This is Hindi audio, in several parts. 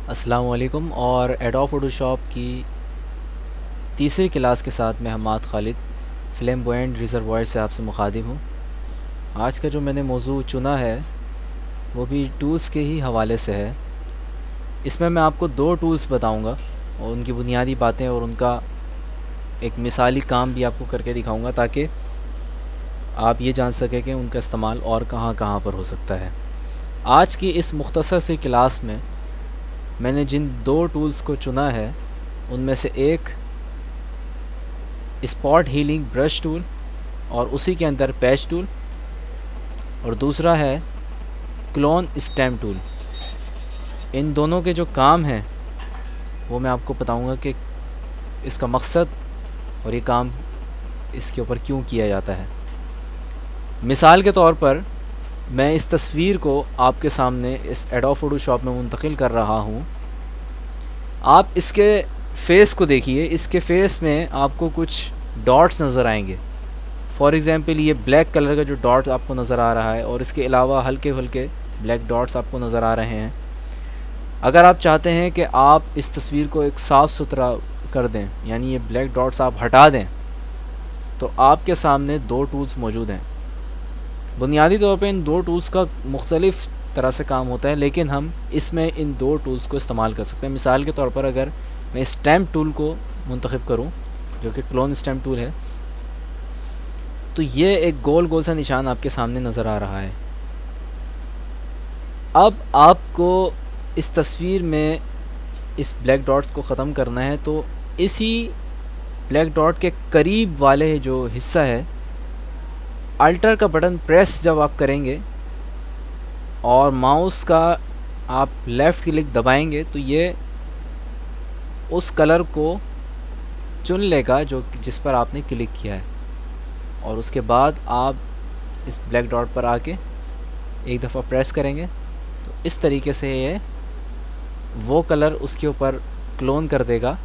अस्सलाम वालेकुम। और एडोब फ़ोटोशॉप की तीसरी क्लास के साथ मैं हम्माद खालिद फ्लेम्बोयेंट रिज़र्वॉयर से आपसे मुखातिब हूँ। आज का जो मैंने मौजू चुना है वो भी टूल्स के ही हवाले से है। इसमें मैं आपको दो टूल्स बताऊँगा और उनकी बुनियादी बातें और उनका एक मिसाली काम भी आपको करके दिखाऊँगा ताकि आप ये जान सकें कि उनका इस्तेमाल और कहाँ कहाँ पर हो सकता है। आज की इस मुख्तसर सी क्लास में मैंने जिन दो टूल्स को चुना है उनमें से एक स्पॉट हीलिंग ब्रश टूल और उसी के अंदर पैच टूल, और दूसरा है क्लोन स्टेम टूल। इन दोनों के जो काम हैं वो मैं आपको बताऊंगा कि इसका मकसद और ये काम इसके ऊपर क्यों किया जाता है। मिसाल के तौर पर मैं इस तस्वीर को आपके सामने इस एडोब फ़ोटोशॉप में मुंतकिल कर रहा हूँ। आप इसके फेस को देखिए। इसके फेस में आपको कुछ डॉट्स नज़र आएंगे। फॉर एग्ज़ाम्पल ये ब्लैक कलर का जो डॉट आपको नज़र आ रहा है और इसके अलावा हल्के हल्के ब्लैक डॉट्स आपको नज़र आ रहे हैं। अगर आप चाहते हैं कि आप इस तस्वीर को एक साफ़ सुथरा कर दें, यानी ये ब्लैक डॉट्स आप हटा दें, तो आपके सामने दो टूल्स मौजूद हैं। बुनियादी तौर पे इन दो टूल्स का मुख्तलिफ़ तरह से काम होता है, लेकिन हम इसमें इन दो टूल्स को इस्तेमाल कर सकते हैं। मिसाल के तौर पर अगर मैं स्टैम्प टूल को मुंतखब करूं, जो कि क्लोन स्टैम्प टूल है, तो ये एक गोल गोल सा निशान आपके सामने नज़र आ रहा है। अब आपको इस तस्वीर में इस ब्लैक डॉट्स को ख़त्म करना है, तो इसी ब्लैक डॉट के करीब वाले जो हिस्सा है, अल्टर का बटन प्रेस जब आप करेंगे और माउस का आप लेफ़्ट क्लिक दबाएंगे तो ये उस कलर को चुन लेगा जो जिस पर आपने क्लिक किया है, और उसके बाद आप इस ब्लैक डॉट पर आके एक दफ़ा प्रेस करेंगे तो इस तरीके से ये वो कलर उसके ऊपर क्लोन कर देगा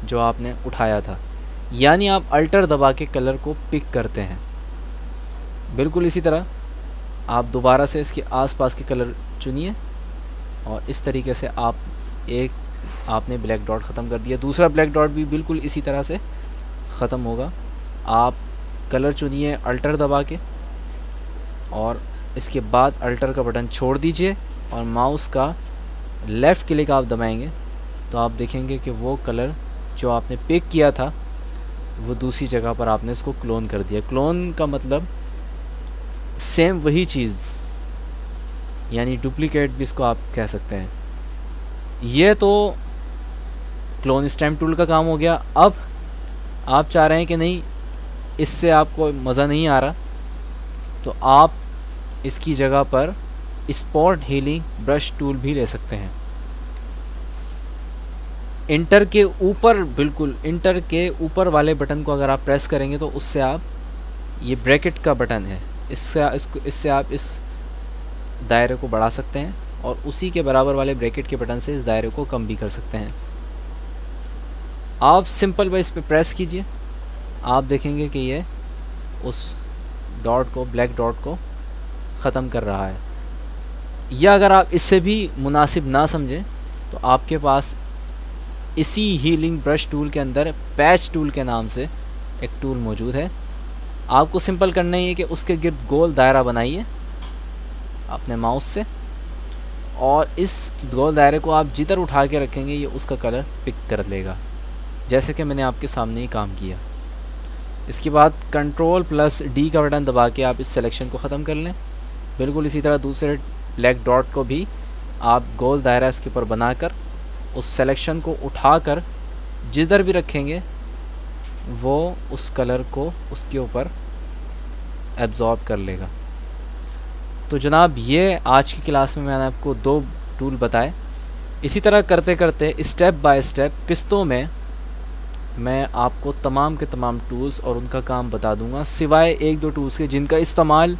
जो आपने उठाया था। यानी आप अल्टर दबा के कलर को पिक करते हैं। बिल्कुल इसी तरह आप दोबारा से इसके आसपास के कलर चुनिए और इस तरीके से आपने ब्लैक डॉट ख़त्म कर दिया। दूसरा ब्लैक डॉट भी बिल्कुल इसी तरह से ख़त्म होगा। आप कलर चुनिए अल्टर दबा के और इसके बाद अल्टर का बटन छोड़ दीजिए और माउस का लेफ़्ट क्लिक आप दबाएंगे तो आप देखेंगे कि वो कलर जो आपने पिक किया था वो दूसरी जगह पर आपने इसको क्लोन कर दिया। क्लोन का मतलब सेम वही चीज़, यानी डुप्लीकेट भी इसको आप कह सकते हैं। ये तो क्लोन स्टैम्प टूल का काम हो गया। अब आप चाह रहे हैं कि नहीं, इससे आपको मज़ा नहीं आ रहा, तो आप इसकी जगह पर स्पॉट हीलिंग ब्रश टूल भी ले सकते हैं। इंटर के ऊपर, बिल्कुल इंटर के ऊपर वाले बटन को अगर आप प्रेस करेंगे तो उससे आप, ये ब्रैकेट का बटन है, इससे आप इस दायरे को बढ़ा सकते हैं और उसी के बराबर वाले ब्रैकेट के बटन से इस दायरे को कम भी कर सकते हैं। आप सिंपल बस इस पर प्रेस कीजिए, आप देखेंगे कि ये उस डॉट को, ब्लैक डॉट को ख़त्म कर रहा है। या अगर आप इससे भी मुनासिब ना समझें तो आपके पास इसी हीलिंग ब्रश टूल के अंदर पैच टूल के नाम से एक टूल मौजूद है। आपको सिंपल करना ही है कि उसके गिर्द गोल दायरा बनाइए अपने माउस से, और इस गोल दायरे को आप जिधर उठा के रखेंगे ये उसका कलर पिक कर लेगा, जैसे कि मैंने आपके सामने ही काम किया। इसके बाद Ctrl+D का बटन दबा के आप इस सिलेक्शन को ख़त्म कर लें। बिल्कुल इसी तरह दूसरे ब्लैक डॉट को भी आप गोल दायरा इसके ऊपर बनाकर उस सिलेक्शन को उठाकर जिधर भी रखेंगे वो उस कलर को उसके ऊपर एब्ज़ॉर्ब कर लेगा। तो जनाब, ये आज की क्लास में मैंने आपको दो टूल बताए। इसी तरह करते करते स्टेप बाय स्टेप किस्तों में मैं आपको तमाम के तमाम टूल्स और उनका काम बता दूंगा, सिवाय एक दो टूल्स के जिनका इस्तेमाल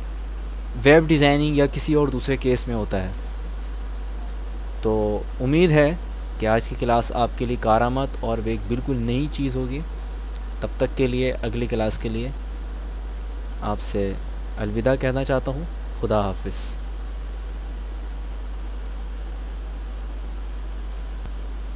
वेब डिज़ाइनिंग या किसी और दूसरे केस में होता है। तो उम्मीद है कि आज की क्लास आपके लिए कारआमद और एक बिल्कुल नई चीज़ होगी। तब तक के लिए, अगली क्लास के लिए आपसे अलविदा कहना चाहता हूँ। खुदा हाफिज़।